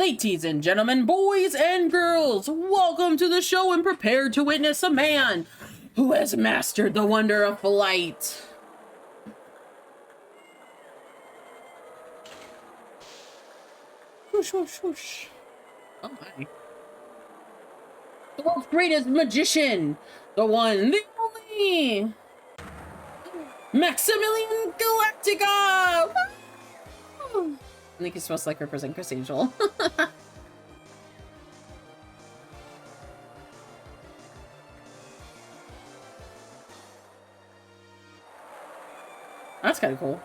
Ladies and gentlemen, boys and girls, welcome to the show and prepare to witness a man who has mastered the wonder of flight. Whoosh, whoosh, whoosh. Oh my. The world's greatest magician, the one, the only, Maximilian Galactica! Woo! I think he's supposed to like represent Chris Angel. That's kind of cool.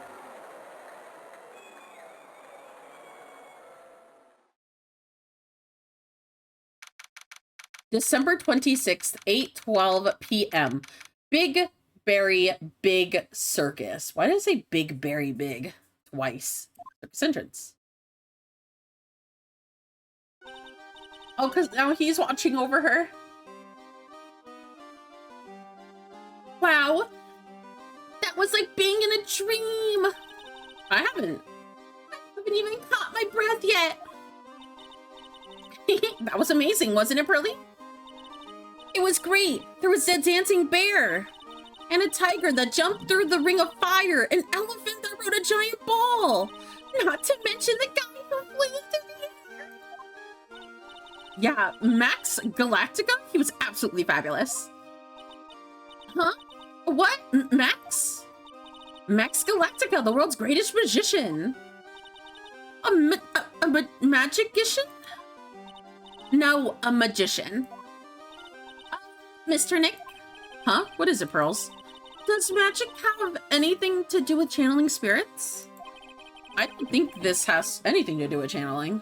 December 26th, 8:12 p.m. Big Berry Big Circus. Why did I say Big Berry Big twice? Circus entrance. Oh, because now he's watching over her. Wow. That was like being in a dream. I haven't even caught my breath yet. That was amazing, wasn't it, Pearly? It was great. There was a dancing bear and a tiger that jumped through the ring of fire, an elephant that rode a giant ball, not to mention the guy who flew into the air. Yeah, Max Galactica, he was absolutely fabulous. Huh? What? Max? Max Galactica, the world's greatest magician. A magician? No, a magician. Mr. Nick? Huh? What is it, Pearls? Does magic have anything to do with channeling spirits? I don't think this has anything to do with channeling.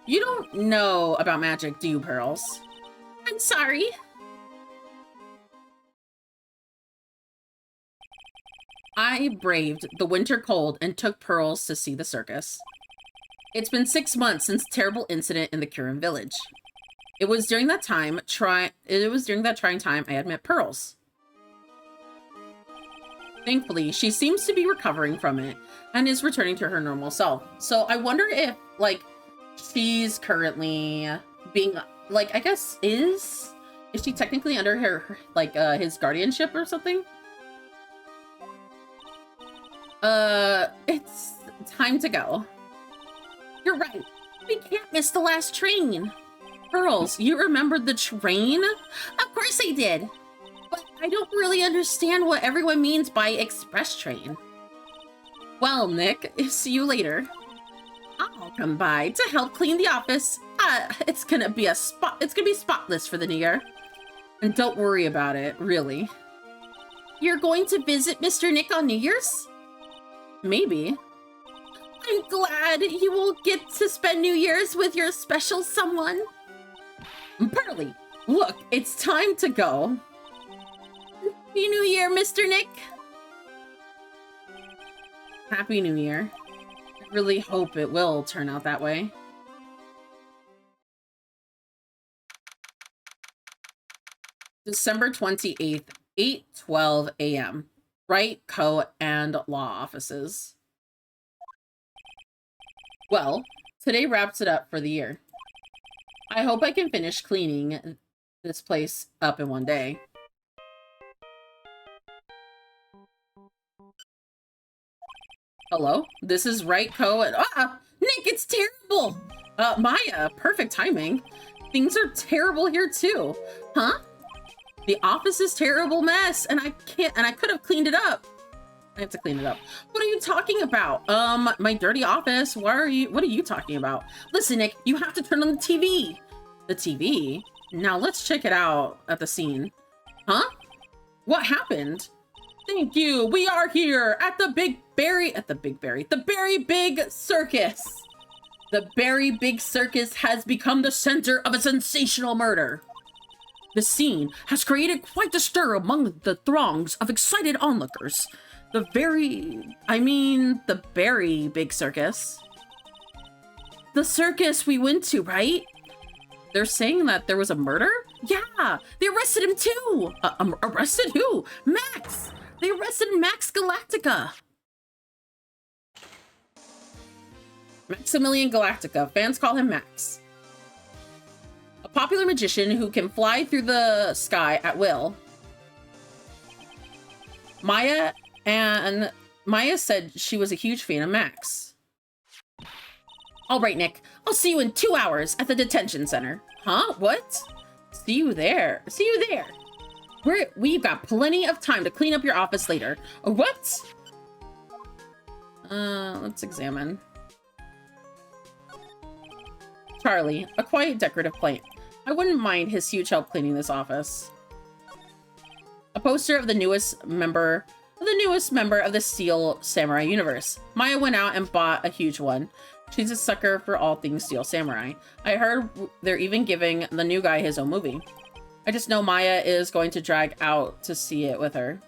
You don't know about magic, do you, Pearls? I'm sorry. I braved the winter cold and took Pearls to see the circus. It's been 6 months since a terrible incident in the Kurin village. It was during that trying time I had met Pearls. Thankfully, she seems to be recovering from it and is returning to her normal self. So I wonder if, like, she's currently being, like, I guess, is she technically under her, like, his guardianship or something? It's time to go. You're right. We can't miss the last train. Pearls, you remembered the train? Of course I did. But I don't really understand what everyone means by express train. Well, Nick, see you later. I'll come by to help clean the office. It's gonna be spotless for the new year. And don't worry about it, really. You're going to visit Mr. Nick on New Year's? Maybe. I'm glad you will get to spend New Year's with your special someone. Pearly, look, it's time to go. Happy New Year, Mr. Nick. Happy New Year. I really hope it will turn out that way. December 28th, 8:12 a.m. Wright, Co. and Law offices. Well, today wraps it up for the year. I hope I can finish cleaning this place up in one day. Hello? This is Wright, Co. and Nick, it's terrible! Maya, perfect timing. Things are terrible here too. Huh? The office is a terrible mess, and I could have cleaned it up. I have to clean it up. What are you talking about? My dirty office. What are you talking about? Listen, Nick, you have to turn on the TV. The TV? Now let's check it out at the scene. Huh? What happened? Thank you. We are here at the Berry Big Circus. The Berry Big Circus has become the center of a sensational murder. The scene has created quite the stir among the throngs of excited onlookers. The Berry Big Circus. The circus we went to, right? They're saying that there was a murder? Yeah, they arrested him too. Arrested who? Max. They arrested Max Galactica. Maximilian Galactica. Fans call him Max. A popular magician who can fly through the sky at will. Maya said she was a huge fan of Max. All right, Nick. I'll see you in 2 hours at the detention center. Huh? What? See you there. See you there. We've got plenty of time to clean up your office later. What? Let's examine. Charlie, a quiet decorative plant. I wouldn't mind his huge help cleaning this office. A poster of the newest member of the Steel Samurai universe. Maya went out and bought a huge one. She's a sucker for all things Steel Samurai. I heard they're even giving the new guy his own movie. I just know Maya is going to drag out to see it with her.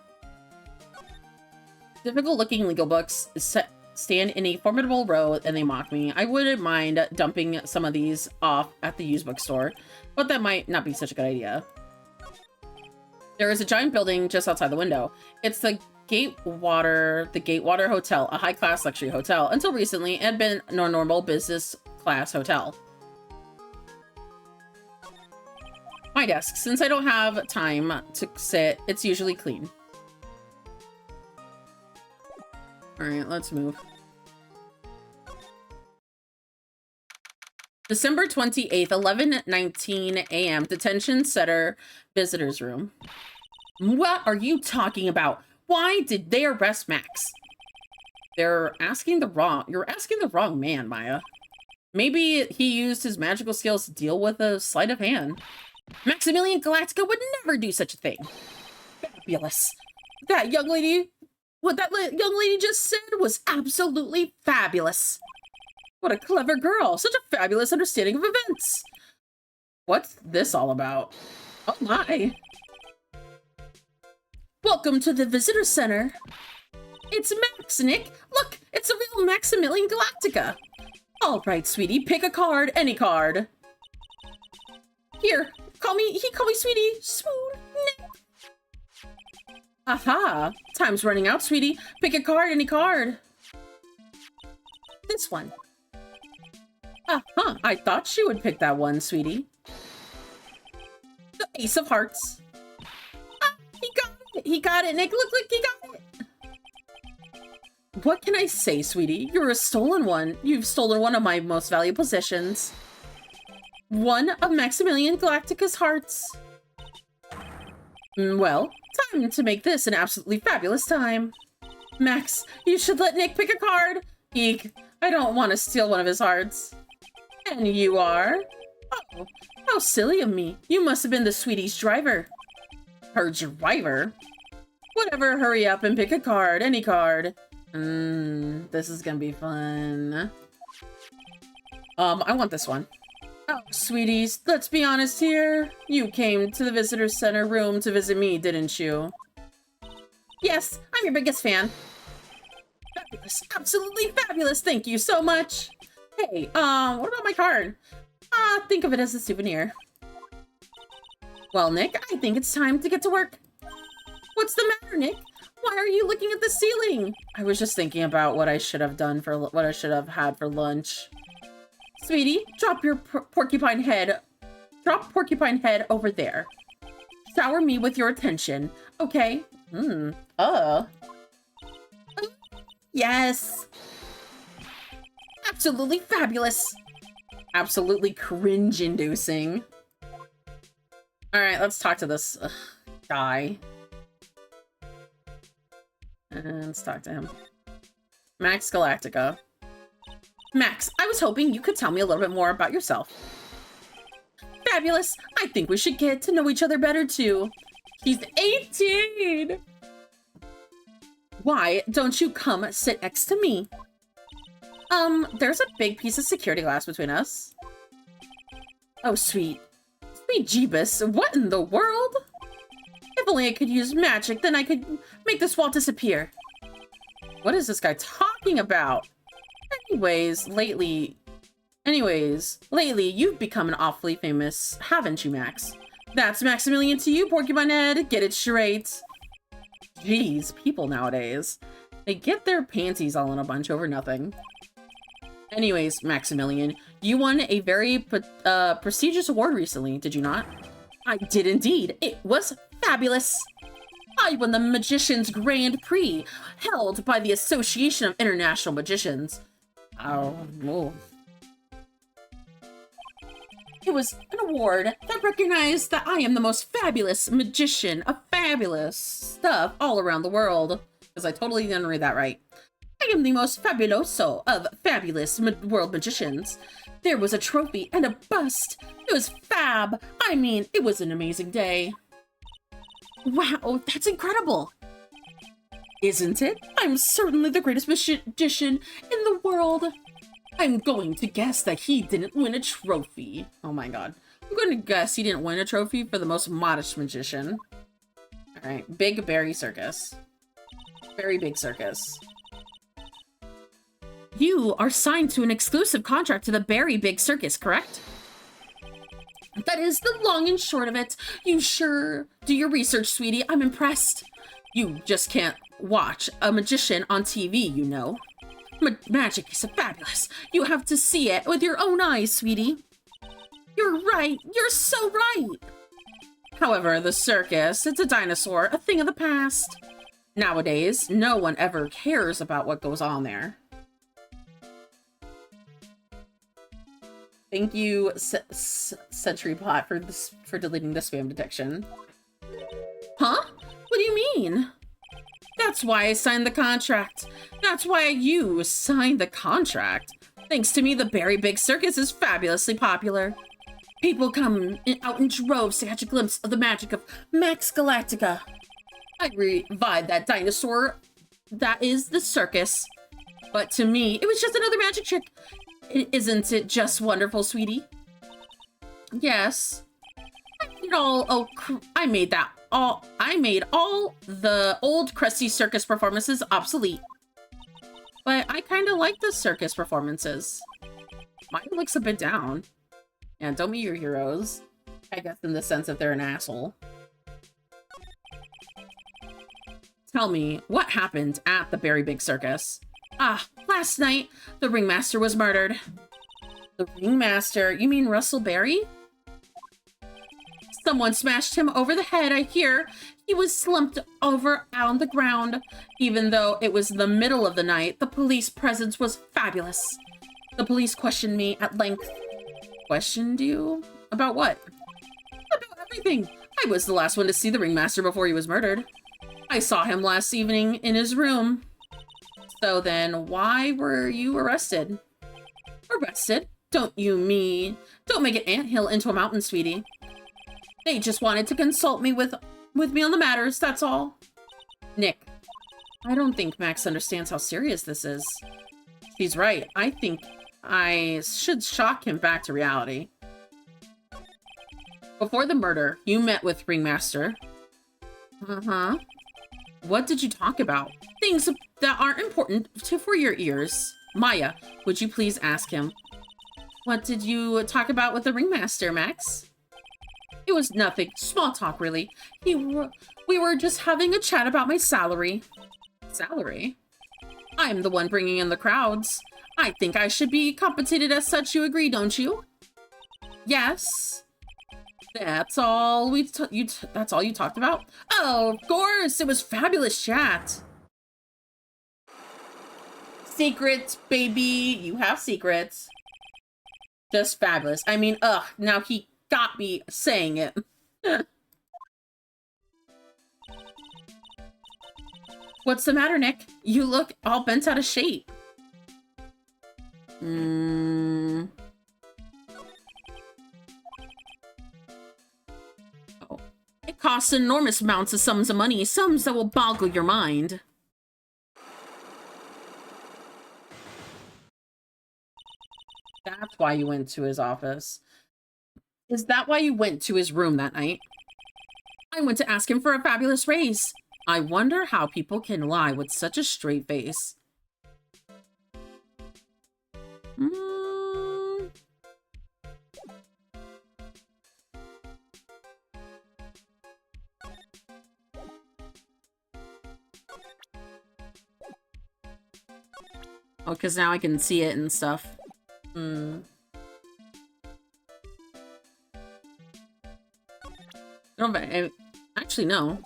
Difficult looking legal books stand in a formidable row and they mock me. I wouldn't mind dumping some of these off at the used bookstore, but that might not be such a good idea. There is a giant building just outside the window. It's the Gatewater Hotel, a high-class luxury hotel. Until recently, it had been a normal business class hotel. My desk. Since I don't have time to sit, it's usually clean. Alright, let's move. December 28th, 11:19 a.m. Detention Center Visitors Room. What are you talking about? Why did they arrest Max? You're asking the wrong man, Maya. Maybe he used his magical skills to deal with a sleight of hand. Maximilian Galactica would never do such a thing. Fabulous. What that young lady just said was absolutely fabulous. What a clever girl. Such a fabulous understanding of events. What's this all about? Oh my. Welcome to the visitor center. It's Max, Nick. Look, it's a real Maximilian Galactica. All right, sweetie, pick a card, any card. Here, he call me sweetie. Swoon, Nick. Aha, time's running out, sweetie. Pick a card, any card. This one. I thought she would pick that one, sweetie. The Ace of Hearts. Ah, he got it. He got it, Nick. Look, he got it. What can I say, sweetie? You're a stolen one. You've stolen one of my most valuable possessions. One of Maximilian Galactica's hearts. Well, time to make this an absolutely fabulous time. Max, you should let Nick pick a card. Eek, I don't want to steal one of his hearts. And you are? Oh, how silly of me. You must have been the sweetie's driver. Her driver? Whatever, hurry up and pick a card, any card. This is gonna be fun. I want this one. Oh, sweeties, let's be honest here. You came to the visitor center room to visit me, didn't you? Yes, I'm your biggest fan. Fabulous, absolutely fabulous, thank you so much. Hey, what about my card? Think of it as a souvenir. Well, Nick, I think it's time to get to work. What's the matter, Nick? Why are you looking at the ceiling? I was just thinking about what I should have had for lunch. Sweetie, drop your porcupine head over there. Shower me with your attention, okay? Yes. Absolutely fabulous. Absolutely cringe-inducing. Alright, let's talk to this guy. And let's talk to him. Max Galactica. Max, I was hoping you could tell me a little bit more about yourself. Fabulous. I think we should get to know each other better, too. He's 18! Why don't you come sit next to me? There's a big piece of security glass between us. Oh, sweet. Sweet Jeebus, what in the world? If only I could use magic, then I could make this wall disappear. What is this guy talking about? Anyways, lately, you've become an awfully famous, haven't you, Max? That's Maximilian to you, Porcupine Head. Get it straight. Jeez, people nowadays. They get their panties all in a bunch over nothing. Anyways, Maximilian, you won a very prestigious award recently, did you not? I did indeed. It was fabulous. I won the Magician's Grand Prix, held by the Association of International Magicians. Oh, whoa. It was an award that recognized that I am the most fabulous magician of fabulous stuff all around the world. Because I totally didn't read that right. I am the most fabuloso of fabulous world magicians. There was a trophy and a bust. It was fab. I mean, it was an amazing day. Wow, that's incredible. Isn't it? I'm certainly the greatest magician in the world. I'm going to guess that he didn't win a trophy. Oh my god. I'm going to guess he didn't win a trophy for the most modest magician. Alright, Big Berry Circus. Very big circus. You are signed to an exclusive contract to the Berry Big Circus, correct? That is the long and short of it. You sure do your research, sweetie. I'm impressed. You just can't watch a magician on TV, you know. Magic is fabulous. You have to see it with your own eyes, sweetie. You're right. You're so right. However, the circus, it's a dinosaur, a thing of the past. Nowadays, no one ever cares about what goes on there. Thank you, SentryBot, for deleting the spam detection. Huh? What do you mean? That's why I signed the contract. That's why you signed the contract. Thanks to me, the Berry Big Circus is fabulously popular. People come out in droves to catch a glimpse of the magic of Max Galactica. I revived that dinosaur. That is the circus. But to me, it was just another magic trick. Isn't it just wonderful, sweetie? Yes. I made all the old crusty circus performances obsolete. But I kind of like the circus performances. Mine looks a bit down. And don't meet your heroes. I guess in the sense that they're an asshole. Tell me, what happened at the Berry Big Circus? Ah, last night, the ringmaster was murdered. The ringmaster? You mean Russell Berry? Someone smashed him over the head, I hear. He was slumped over on the ground. Even though it was the middle of the night, the police presence was fabulous. The police questioned me at length. Questioned you? About what? About everything. I was the last one to see the ringmaster before he was murdered. I saw him last evening in his room. So then, why were you arrested? Arrested? Don't make an anthill into a mountain, sweetie. They just wanted to consult me with me on the matters, that's all. Nick, I don't think Max understands how serious this is. He's right. I think I should shock him back to reality. Before the murder, you met with Ringmaster. Uh-huh. What did you talk about? Things that aren't important for your ears. Maya, would you please ask him? What did you talk about with the Ringmaster, Max? It was nothing. Small talk, really. We were just having a chat about my salary. Salary? I'm the one bringing in the crowds. I think I should be compensated as such, you agree, don't you? Yes. That's all that's all you talked about? Oh, of course. It was fabulous chat. Secrets, baby. You have secrets. Just fabulous. I mean, ugh, now he got me saying it. What's the matter, Nick? You look all bent out of shape. Oh. It costs enormous amounts of sums of money, sums that will boggle your mind. That's why you went to his office. Is that why you went to his room that night? I went to ask him for a fabulous raise. I wonder how people can lie with such a straight face. Oh, because now I can see it and stuff. Hmm. No, but actually, no.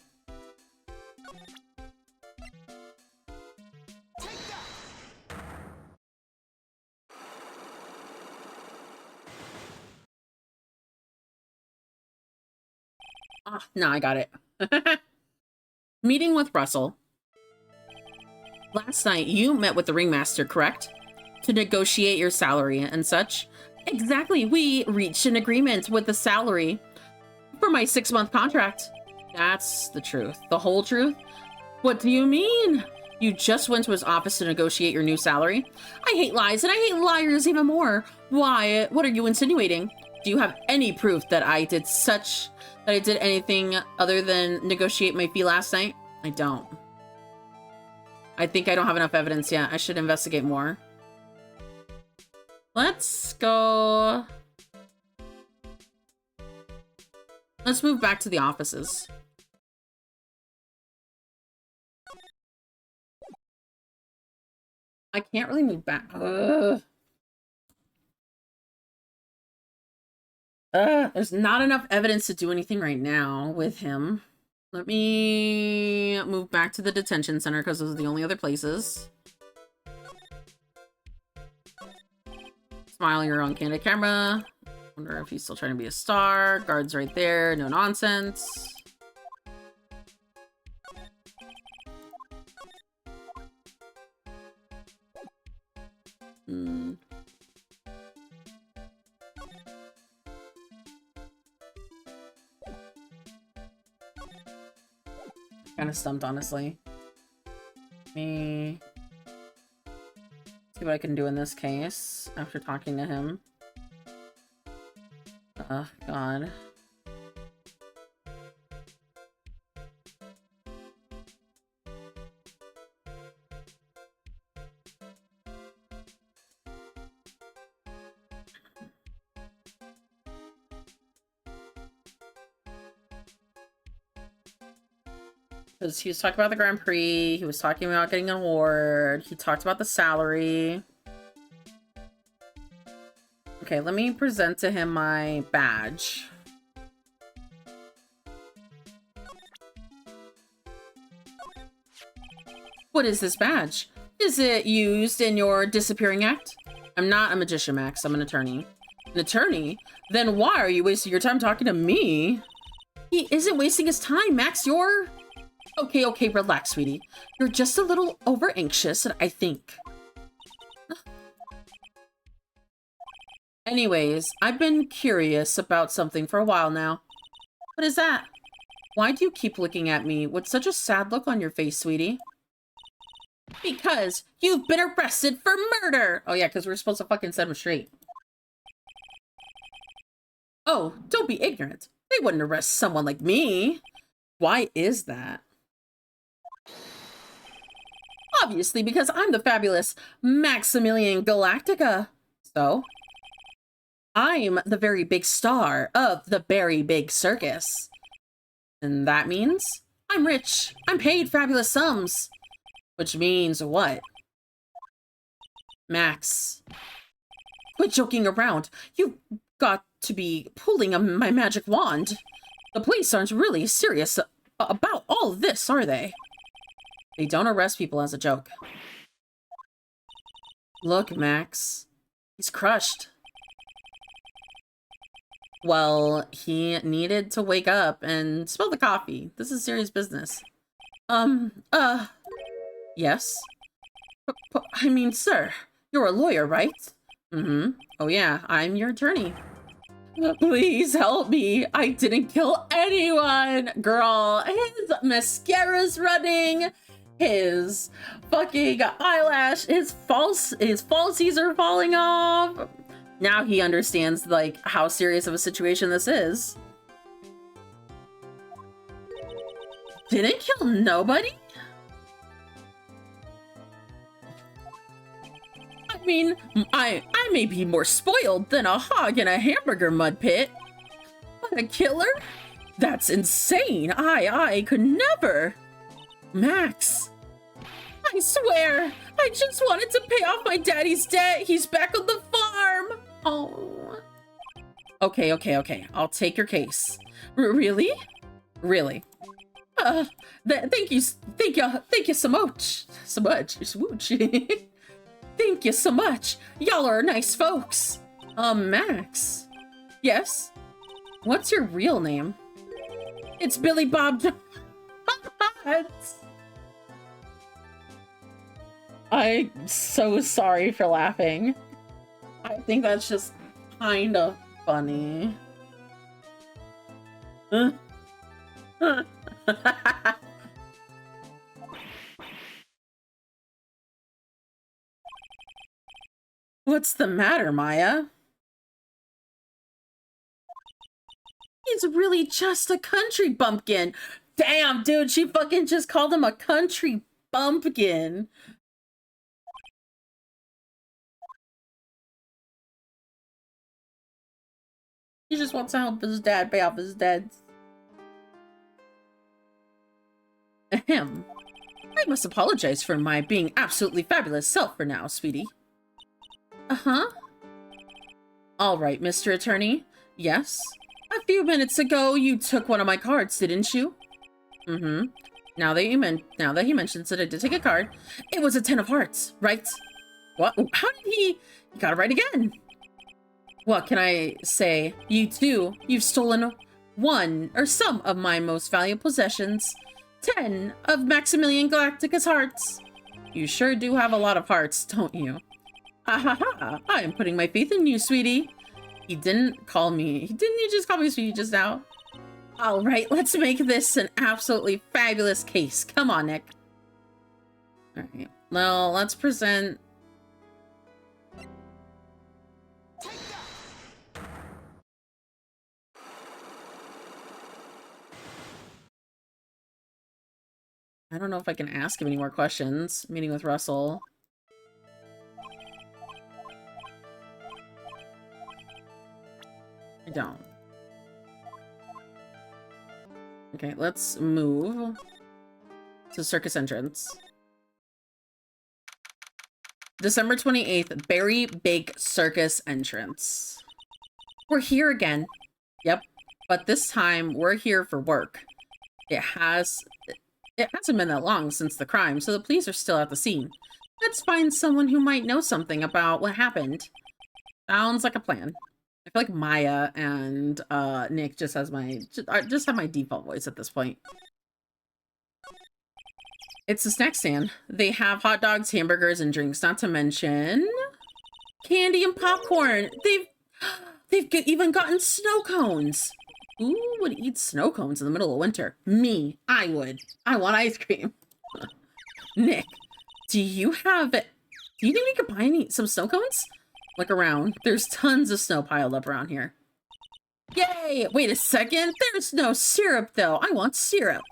Ah, no, I got it. Meeting with Russell. Last night, you met with the ringmaster, correct? To negotiate your salary and such. Exactly, we reached an agreement with the salary for my 6-month contract. That's the truth. The whole truth? What do you mean? You just went to his office to negotiate your new salary? I hate lies, and I hate liars even more. Why? What are you insinuating? Do you have any proof that I did anything other than negotiate my fee last night? I don't. I think I don't have enough evidence yet. I should investigate more. Let's go. Let's move back to the offices. I can't really move back. There's not enough evidence to do anything right now with him. Let me move back to the detention center because those are the only other places. Smile, you're on candid camera. Wonder if he's still trying to be a star. Guards right there. No nonsense. Kind of stumped, honestly. Let me see what I can do in this case after talking to him. Oh, God. Because he was talking about the Grand Prix, he was talking about getting an award, he talked about the salary. Okay, let me present to him my badge. What is this badge? Is it used in your disappearing act? I'm not a magician, Max. I'm an attorney. An attorney? Then why are you wasting your time talking to me? He isn't wasting his time, Max. You're... Okay, relax, sweetie. You're just a little over-anxious, I think. Anyways, I've been curious about something for a while now. What is that? Why do you keep looking at me with such a sad look on your face, sweetie? Because you've been arrested for murder! Oh yeah, because we're supposed to fucking set him straight. Oh, don't be ignorant. They wouldn't arrest someone like me. Why is that? Obviously, because I'm the fabulous Maximilian Galactica. So, I'm the very big star of the very big circus. And that means I'm rich. I'm paid fabulous sums. Which means what? Max, quit joking around. You've got to be pulling my magic wand. The police aren't really serious about all of this, are they? They don't arrest people as a joke. Look, Max. He's crushed. Well, he needed to wake up and spill the coffee. This is serious business. Yes? I mean, sir, you're a lawyer, right? Mm-hmm. Oh yeah, I'm your attorney. Please help me. I didn't kill anyone. Girl, his mascara's running. His fucking eyelash, his falsies are falling off. Now he understands, like, how serious of a situation this is. Didn't kill nobody? I mean, I may be more spoiled than a hog in a hamburger mud pit. But a killer? That's insane. I could never. Max, I swear, I just wanted to pay off my daddy's debt. He's back on the farm. Oh. Okay. I'll take your case. Really? Really? Thank you so much. Swooch. Thank you so much. Y'all are nice folks. Max. Yes? What's your real name? It's Billy Bob I'm so sorry for laughing. I think that's just kind of funny. What's the matter, Maya? He's really just a country bumpkin. Damn, dude, she fucking just called him a country bumpkin. He just wants to help his dad pay off his debts. Ahem. I must apologize for my being absolutely fabulous self for now, sweetie. Uh-huh. All right, Mr. Attorney. Yes? A few minutes ago, you took one of my cards, didn't you? Mm-hmm. Now that he mentions it, I did take a card. It was a 10 of hearts, right? What? How did he got it right again. What can I say? You too. You've stolen one or some of my most valuable possessions. 10 of Maximilian Galactica's hearts. You sure do have a lot of hearts, don't you? Ahaha, I am putting my faith in you, sweetie. He didn't he just call me sweetie just now? All right, let's make this an absolutely fabulous case. Come on, Nick. All right, well, let's present. I don't know if I can ask him any more questions. Meeting with Russell. I don't. Okay, let's move to circus entrance. December 28th, Berry Bake Circus entrance. We're here again. Yep, but this time we're here for work. It hasn't been that long since the crime, so the police are still at the scene. Let's find someone who might know something about what happened. Sounds like a plan. I feel like Maya and Nick just have my default voice at this point. It's a snack stand. They have hot dogs, hamburgers, and drinks, not to mention candy and popcorn. They've even gotten snow cones. Who would eat snow cones in the middle of winter? Me. I would. I want ice cream. Nick, do you think we could buy some snow cones? Look around. There's tons of snow piled up around here. Yay! Wait a second. There's no syrup, though. I want syrup.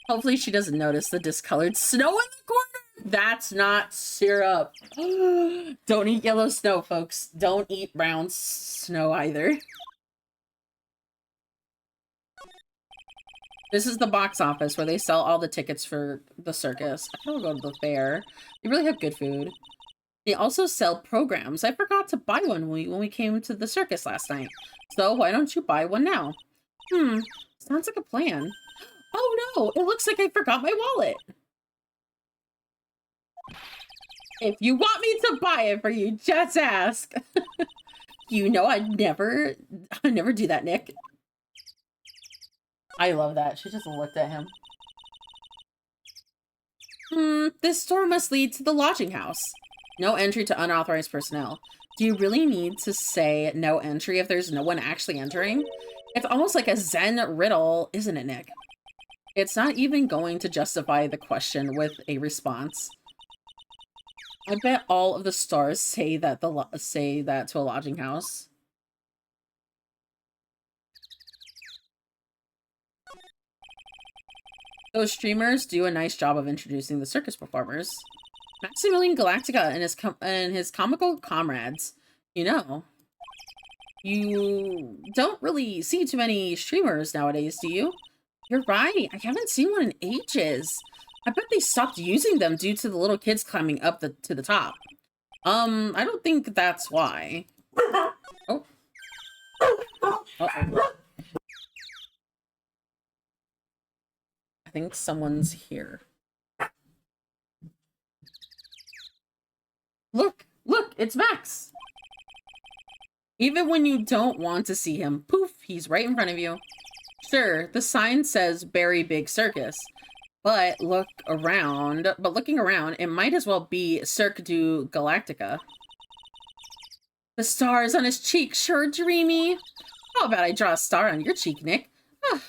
Hopefully she doesn't notice the discolored snow in the corner. That's not syrup. Don't eat yellow snow, folks. Don't eat brown snow either. This is the box office where they sell all the tickets for the circus. I think we'll go to the fair. They really have good food. They also sell programs. I forgot to buy one when we came to the circus last night. So why don't you buy one now? Sounds like a plan. Oh no, it looks like I forgot my wallet. If you want me to buy it for you, just ask. You know I'd never do that, Nick. I love that. She just looked at him. This door must lead to the lodging house. No entry to unauthorized personnel. Do you really need to say no entry if there's no one actually entering? It's almost like a Zen riddle, isn't it, Nick? It's not even going to justify the question with a response. I bet all of the stars say that to a lodging house. Those streamers do a nice job of introducing the circus performers. Maximilian Galactica and his comical comrades. You know, you don't really see too many streamers nowadays, do you? You're right. I haven't seen one in ages. I bet they stopped using them due to the little kids climbing up to the top. I don't think that's why. Uh-oh. I think someone's here. Look, it's Max. Even when you don't want to see him, poof, he's right in front of you. Sure, the sign says Berry Big Circus, but looking around, it might as well be Cirque du Galactica. The stars on his cheek, sure dreamy. How about I draw a star on your cheek, Nick?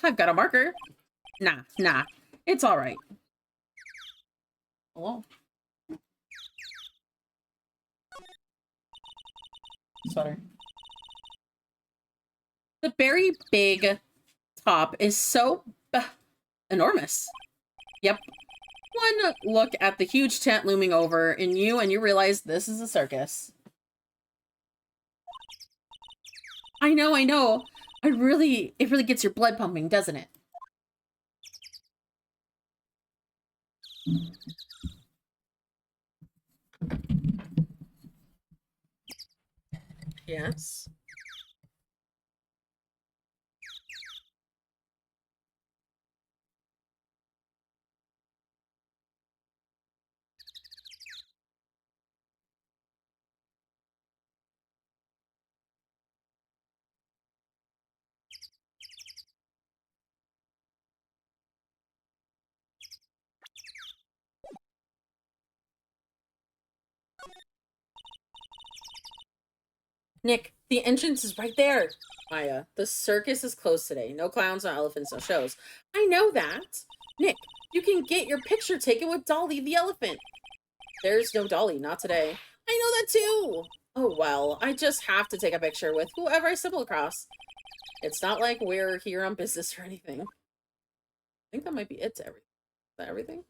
I've got a marker. Nah, it's all right. Hello? Sweater. The Berry Big top is so enormous. Yep. One look at the huge tent looming over and you realize this is a circus. I know. It really gets your blood pumping, doesn't it? Yes. Nick, the entrance is right there. Maya, the circus is closed today. No clowns, no elephants, no shows. I know that. Nick, you can get your picture taken with Dolly the elephant. There's no Dolly, not today. I know that too. Oh well, I just have to take a picture with whoever I stumble across. It's not like we're here on business or anything. I think that might be it to everything. Is that everything?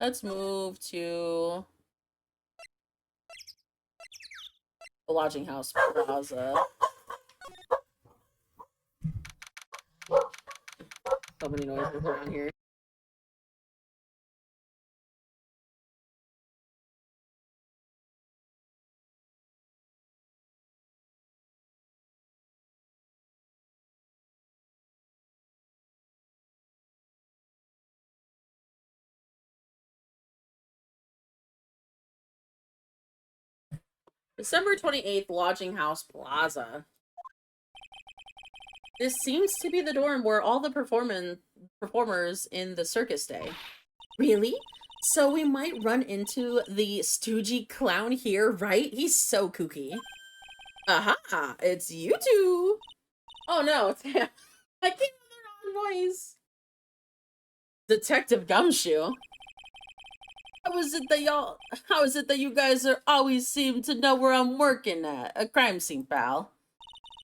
Let's move to the lodging house plaza. So many noises around here. December 28th, Lodging House Plaza. This seems to be the dorm where all the performers in the circus stay. Really? So we might run into the stoogey clown here, right? He's so kooky. Aha! It's you two! Oh no, it's him. I can't hear their own voice. Detective Gumshoe. How is it that you guys always seem to know where I'm working at? A crime scene, pal.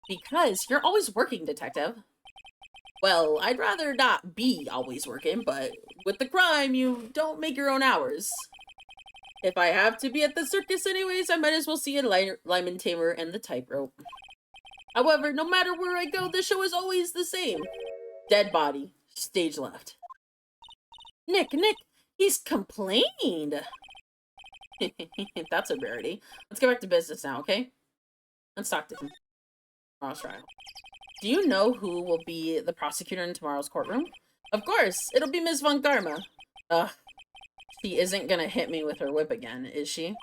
Because you're always working, detective. Well, I'd rather not be always working, but with the crime, you don't make your own hours. If I have to be at the circus anyways, I might as well see a Lyman Tamer and the tightrope. However, no matter where I go, the show is always the same. Dead body, stage left. Nick, he's complained. That's a rarity. Let's get back to business now, okay? Let's talk to him. Tomorrow's trial. Do you know who will be the prosecutor in tomorrow's courtroom? Of course, it'll be Ms. Von Karma. Ugh, she isn't gonna hit me with her whip again, is she?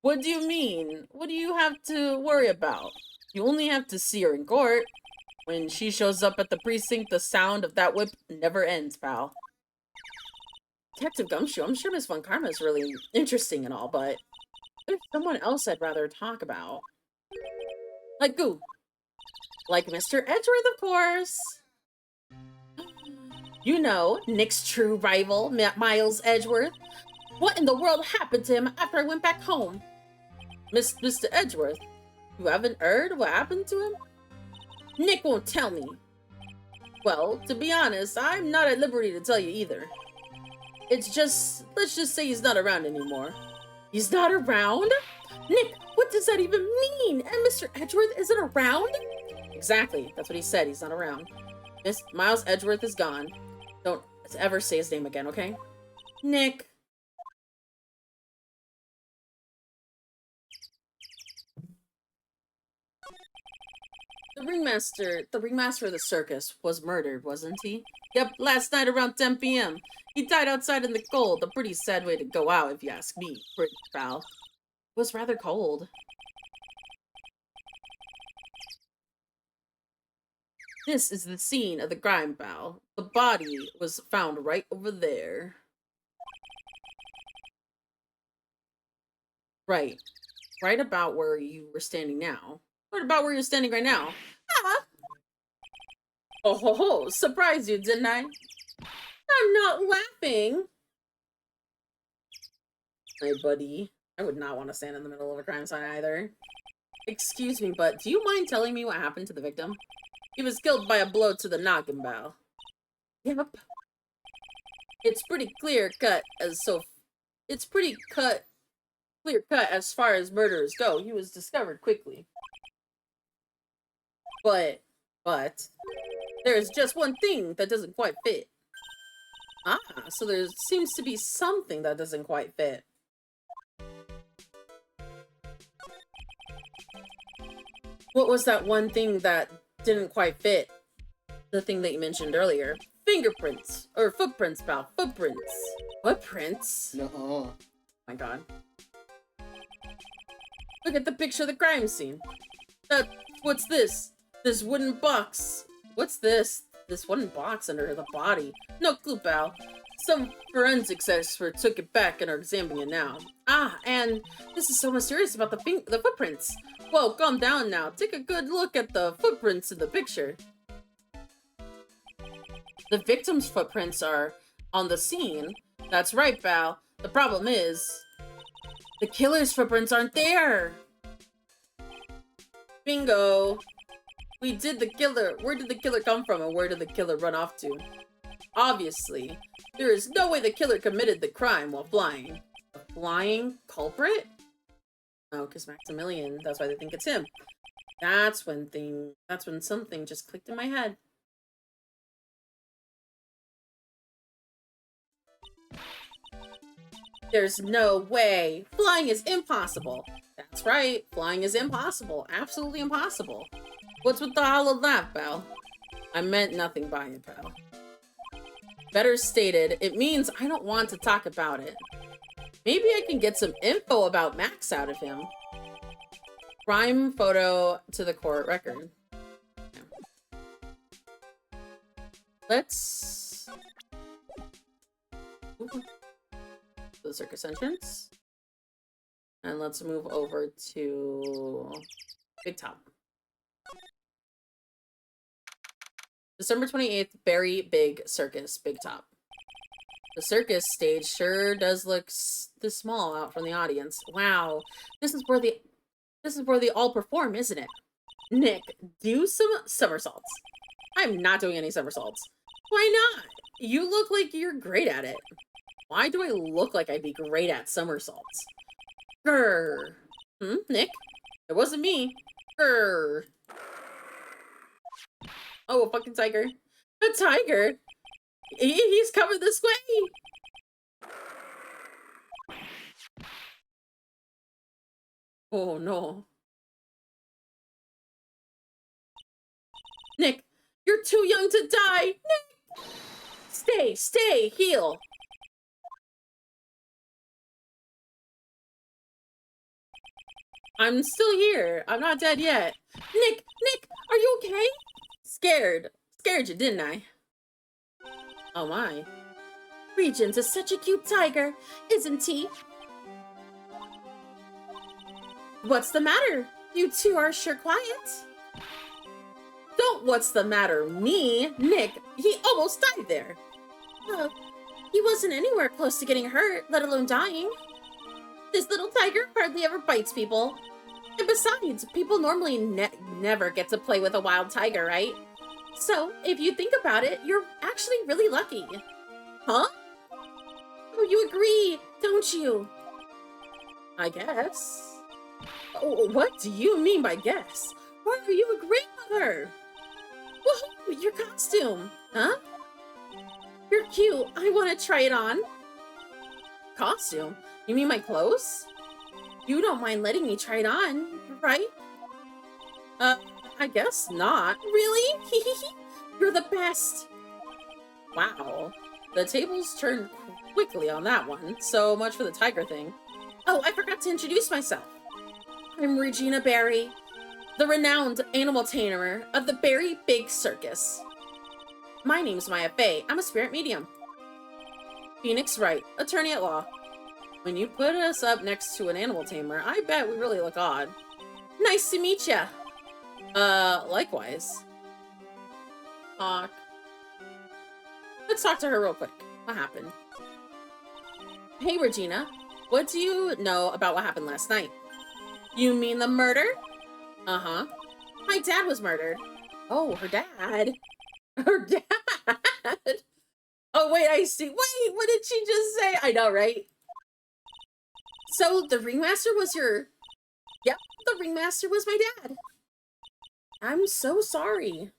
What do you mean? What do you have to worry about? You only have to see her in court. When she shows up at the precinct, the sound of that whip never ends, pal. Detective Gumshoe, I'm sure Miss Von Karma is really interesting and all, but there's someone else I'd rather talk about. Like who? Like Mr. Edgeworth, of course. You know, Nick's true rival, Miles Edgeworth. What in the world happened to him after I went back home? Mr. Edgeworth, you haven't heard what happened to him? Nick won't tell me. Well, to be honest, I'm not at liberty to tell you either. It's just, let's just say he's not around anymore. He's not around? Nick, what does that even mean? And Mr. Edgeworth isn't around? Exactly, that's what he said, he's not around. Miles Edgeworth is gone. Don't ever say his name again, okay? Nick. The ringmaster of the circus was murdered, wasn't he? Yep, last night around 10 p.m. He died outside in the cold. A pretty sad way to go out, if you ask me, pretty pal. It was rather cold. This is the scene of the crime, pal. The body was found right over there. Right. Right about where you were standing now. What about where you're standing right now? Ah! Oh ho ho! Surprised you, didn't I? I'm not laughing! Hey, buddy. I would not want to stand in the middle of a crime scene either. Excuse me, but do you mind telling me what happened to the victim? He was killed by a blow to the noggin, pal. Yep. It's pretty clear cut as far as murderers go. He was discovered quickly. But there's just one thing that doesn't quite fit. Ah, so there seems to be something that doesn't quite fit. What was that one thing that didn't quite fit? The thing that you mentioned earlier. Fingerprints. Or footprints, pal. Footprints. Footprints? No. Oh my god. Look at the picture of the crime scene. What's this? This wooden box. What's this? This wooden box under the body. No clue, pal. Some forensics expert took it back and are examining it now. Ah, and this is so mysterious about the footprints. Whoa, calm down now. Take a good look at the footprints in the picture. The victim's footprints are on the scene. That's right, pal. The problem is, the killer's footprints aren't there. Bingo. Where did the killer come from and where did the killer run off to? Obviously, there is no way the killer committed the crime while flying. A flying culprit? Oh, because Maximilian, that's why they think it's him. That's when something just clicked in my head. There's no way. Flying is impossible. That's right. Flying is impossible. Absolutely impossible. What's with the hollow laugh, pal? I meant nothing by it, pal. Better stated, it means I don't want to talk about it. Maybe I can get some info about Max out of him. Crime photo to the court record. Yeah. Let's... the circus entrance. And let's move over to Big Top. December 28th, Berry Big Circus, Big Top. The circus stage sure does look this small out from the audience. Wow, this is where they all perform, isn't it? Nick, do some somersaults. I'm not doing any somersaults. Why not? You look like you're great at it. Why do I look like I'd be great at somersaults? Grr. Nick? It wasn't me. Grr. Oh, a fucking tiger. A tiger? He's coming this way! Oh, no. Nick, you're too young to die! Nick! Stay, heal! I'm still here. I'm not dead yet. Nick, are you okay? Scared you, didn't I? Oh my. Regent is such a cute tiger, isn't he? What's the matter? You two are sure quiet. Don't what's the matter me, Nick. He almost died there. He wasn't anywhere close to getting hurt, let alone dying. This little tiger hardly ever bites people. And besides, people normally never get to play with a wild tiger, right? So, if you think about it, you're actually really lucky. Huh? Oh, you agree, don't you? I guess. Oh, what do you mean by guess? Why are you agreeing with her? Woohoo, your costume. Huh? You're cute. I want to try it on. Costume? You mean my clothes? You don't mind letting me try it on, right? I guess not. Really? You're the best. Wow. The tables turned quickly on that one. So much for the tiger thing. Oh, I forgot to introduce myself. I'm Regina Barry, the renowned animal tamer of the Berry Big Circus. My name's Maya Fey. I'm a spirit medium. Phoenix Wright, attorney at law. When you put us up next to an animal tamer, I bet we really look odd. Nice to meet ya. Likewise. Talk. Let's talk to her real quick. What happened? Hey, Regina. What do you know about what happened last night? You mean the murder? Uh-huh. My dad was murdered. Oh, her dad. Her dad. Oh, wait, I see. Wait, what did she just say? I know, right? So the ringmaster was your... Yep, the ringmaster was my dad. I'm so sorry.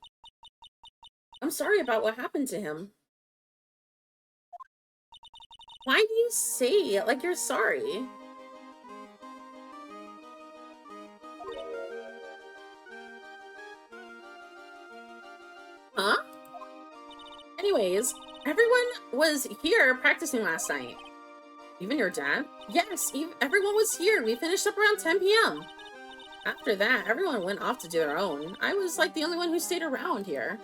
I'm sorry about what happened to him. Why do you say it like you're sorry? Huh? Anyways, everyone was here practicing last night. Even your dad? Yes, everyone was here. We finished up around 10 p.m. After that, everyone went off to do their own. I was like the only one who stayed around here.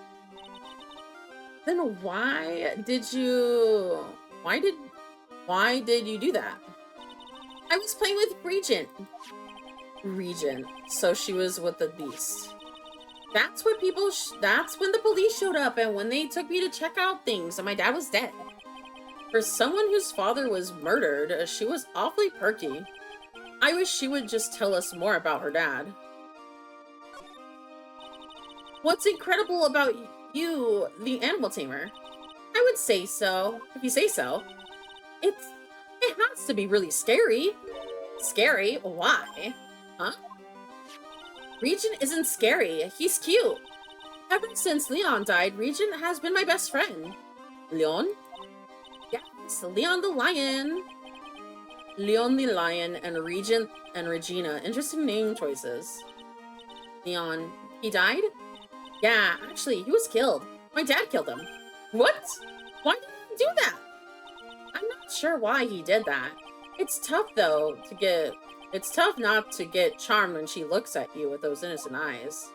Then why did you do that? I was playing with Regent. Regent. So she was with the beast. That's when the police showed up and when they took me to check out things and my dad was dead. For someone whose father was murdered, she was awfully perky. I wish she would just tell us more about her dad. What's incredible about you, the animal tamer? I would say so, if you say so. It has to be really scary. Scary? Why? Huh? Regent isn't scary. He's cute. Ever since Leon died, Regent has been my best friend. Leon? Yes, Leon the lion. Leon the lion and Regent and Regina. Interesting name choices. Leon. He died? Yeah, actually, he was killed. My dad killed him. What? Why did he do that? I'm not sure why he did that. It's tough, though, It's tough not to get charmed when she looks at you with those innocent eyes.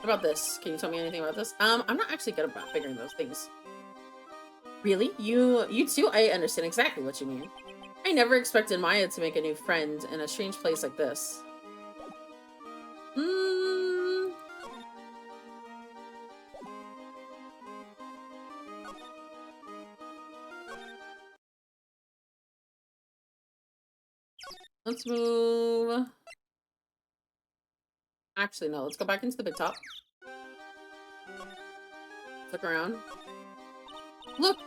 What about this? Can you tell me anything about this? I'm not actually good about figuring those things. Really? You too? I understand exactly what you mean. I never expected Maya to make a new friend in a strange place like this. Let's move. Actually, no. Let's go back into the big top. Look around. Look!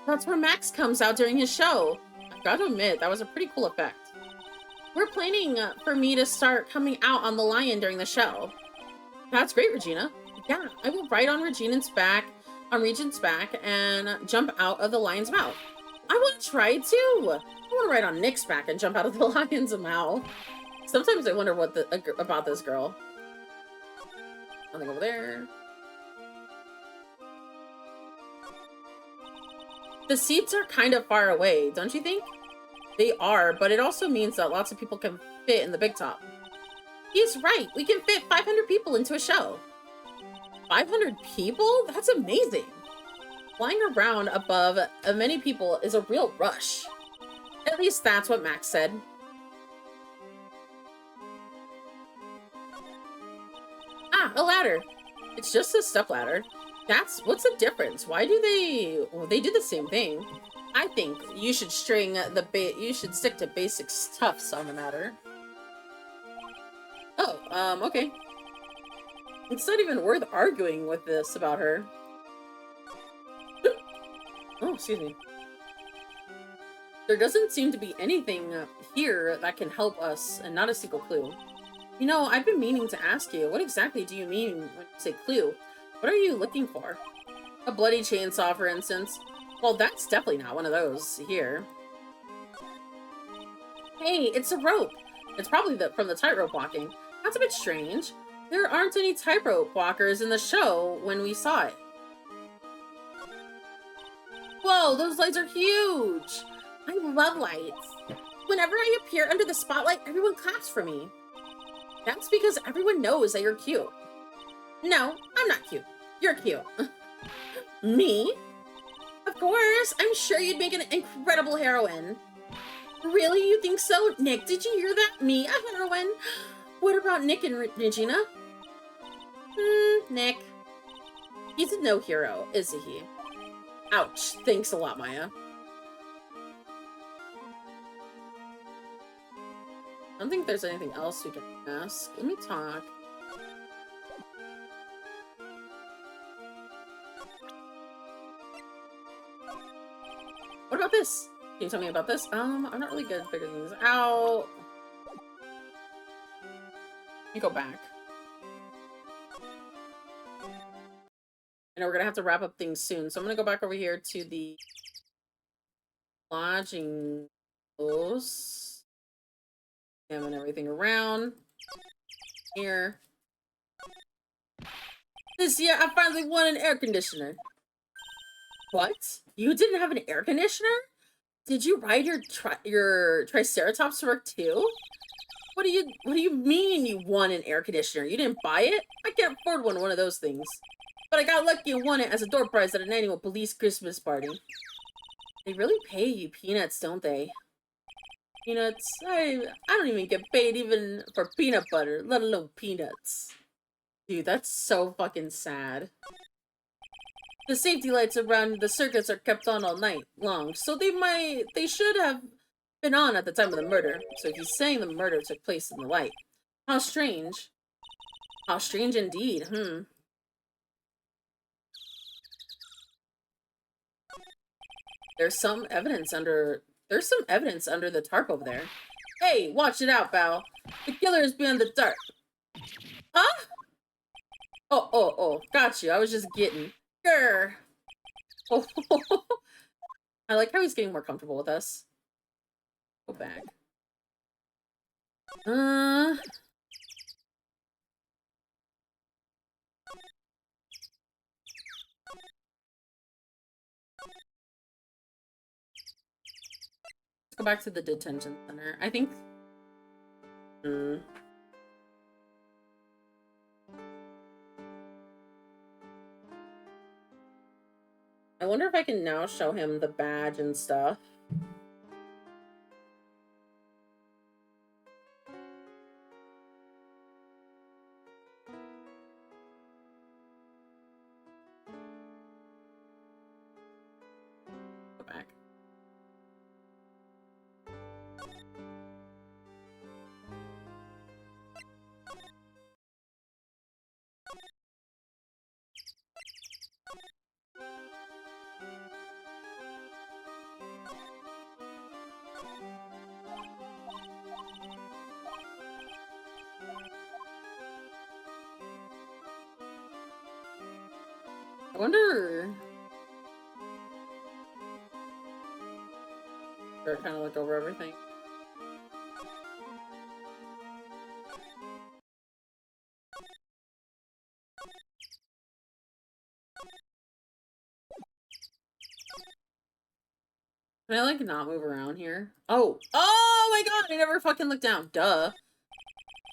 That's where Max comes out during his show. I've got to admit, that was a pretty cool effect. We're planning for me to start coming out on the lion during the show. That's great, Regina. Yeah, I will ride on Regent's back, and jump out of the lion's mouth. I want to try too. I want to ride on Nick's back and jump out of the lion's mouth. Sometimes I wonder what about this girl. Nothing over there. The seats are kind of far away, don't you think? They are, but it also means that lots of people can fit in the big top. He's right. We can fit 500 people into a show. 500 people? That's amazing. Flying around above many people is a real rush. At least that's what Max said. Ah, a ladder. It's just a step ladder. What's the difference? Why do they... Well, they do the same thing. I think you should stick to basic stuffs on the matter. Oh, okay. It's not even worth arguing with this about her. Oh, excuse me. There doesn't seem to be anything here that can help us, and not a single clue. You know, I've been meaning to ask you, what exactly do you mean when you say clue? What are you looking for? A bloody chainsaw, for instance? Well, that's definitely not one of those here. Hey, it's a rope. It's probably from the tightrope walking. That's a bit strange. There aren't any tightrope walkers in the show when we saw it. Whoa, those lights are huge! I love lights. Whenever I appear under the spotlight, everyone claps for me. That's because everyone knows that you're cute. No, I'm not cute. You're cute. Me? Of course, I'm sure you'd make an incredible heroine. Really, you think so? Nick, did you hear that? Me, a heroine? What about Nick and Regina? Nick. He's no hero, is he? Ouch. Thanks a lot, Maya. I don't think there's anything else we can ask. Let me talk. What about this? Can you tell me about this? I'm not really good at figuring things out. Let me go back. I know we're gonna have to wrap up things soon, so I'm gonna go back over here to the lodging house. Examine everything around. Here. This year, I finally won an air conditioner. What? You didn't have an air conditioner? Did you ride your Triceratops to work too? What do you mean you won an air conditioner? You didn't buy it? I can't afford one of those things. But I got lucky and won it as a door prize at an annual police Christmas party. They really pay you peanuts, don't they? Peanuts? I don't even get paid even for peanut butter, let alone peanuts. Dude, that's so fucking sad. The safety lights around the circus are kept on all night long, so they should have been on at the time of the murder. So he's saying the murder took place in the light. How strange. How strange indeed, There's some evidence under the tarp over there. Hey, watch it out, Bao. The killer is behind the tarp. Huh? Oh, got you. I was just getting. Grr. Oh, I like how he's getting more comfortable with us. Go back. Let's go back to the detention center. I think. I wonder if I can now show him the badge and stuff. Go back. I wonder. Or kind of look over everything. Can I, like, not move around here? Oh! Oh my god! I never fucking looked down. Duh.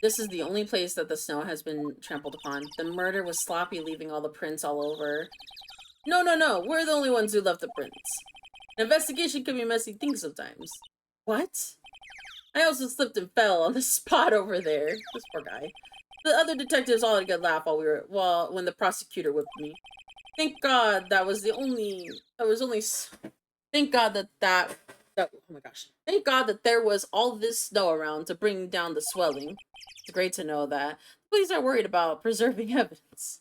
This is the only place that the snow has been trampled upon. The murder was sloppy, leaving all the prints all over. No. We're the only ones who left the prints. An investigation can be a messy thing sometimes. What? I also slipped and fell on the spot over there. This poor guy. The other detectives all had a good laugh when the prosecutor whipped me. Thank God thank God oh my gosh. Thank God that there was all this snow around to bring down the swelling. It's great to know that the police are worried about preserving evidence.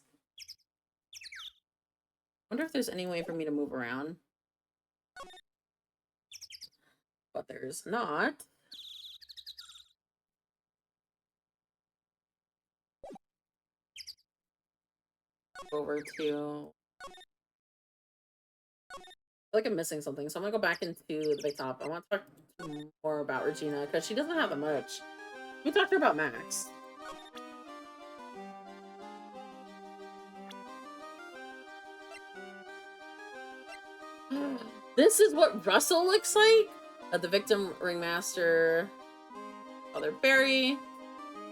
Wonder if there's any way for me to move around. But there's not. Over to like I'm missing something, so I'm gonna go back into the big top. I want to talk more about Regina because she doesn't have that much. We talked to her about Max. This is what Russell looks like. The victim ringmaster, Father Barry,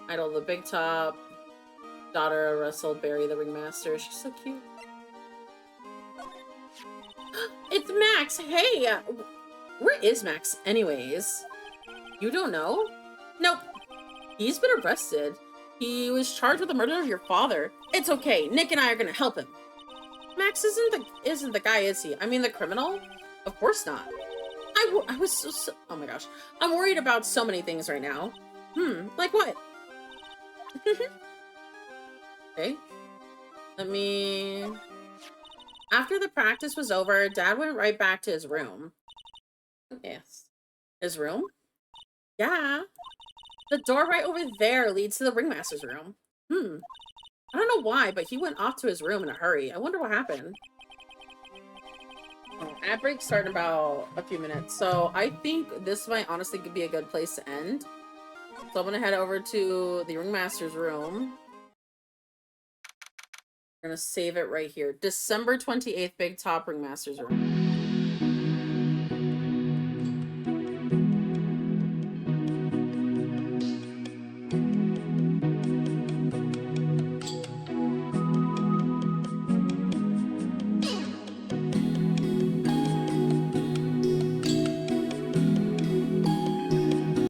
idol of the big top, daughter Russell Barry, the ringmaster. She's so cute. It's Max. Hey, where is Max anyways? You don't know? Nope. He's been arrested. He was charged with the murder of your father. It's okay. Nick and I are gonna help him. Max isn't the guy, is he? I mean, the criminal? Of course not. I was so oh my gosh. I'm worried about so many things right now. Like what? Okay. Let me... After the practice was over, Dad went right back to his room. Yes. His room? Yeah. The door right over there leads to the ringmaster's room. I don't know why, but he went off to his room in a hurry. I wonder what happened. Oh, ad break start in about a few minutes, so I think this might honestly be a good place to end. So I'm gonna head over to the ringmaster's room. We're gonna save it right here. December 28th, Big Top Ringmaster's room.